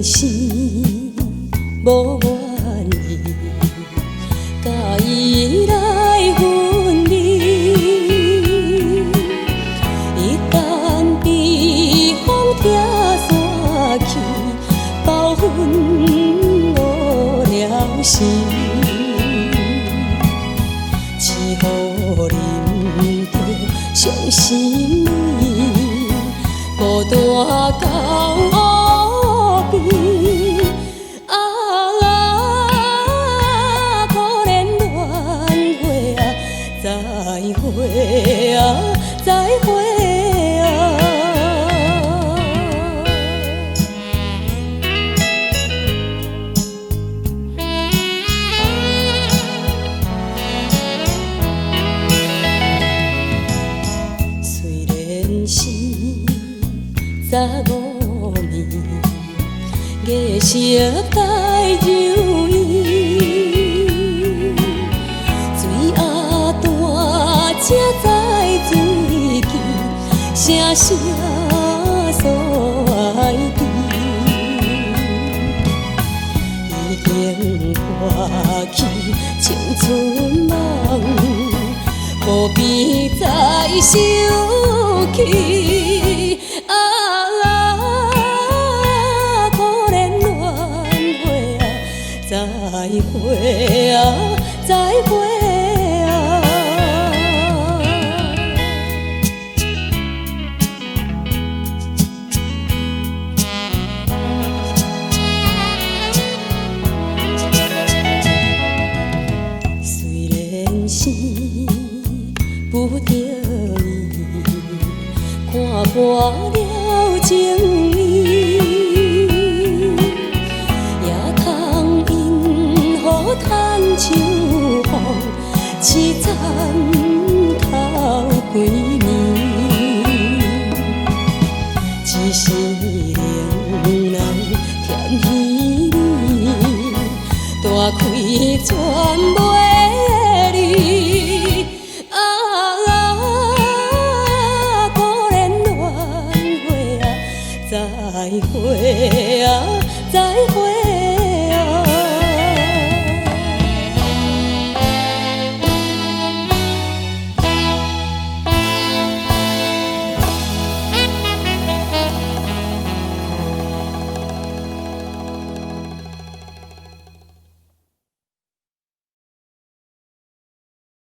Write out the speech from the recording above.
是无愿意，甲伊来分离。一旦被风拆散去，包粉我了心，只好忍着伤心泪，孤单到乌边。可怜恋花啊，再会啊，再会啊。虽然是十五年，月色带柔意，水鸭大只在水边，声声诉爱知。已经破去青春梦，何必再想起？可怜恋花啊，再会啊，再会啊。虽然是不得已，看破了情意，也通因好趁秋风，凄惨哭几年。一世人人添喜你，大开全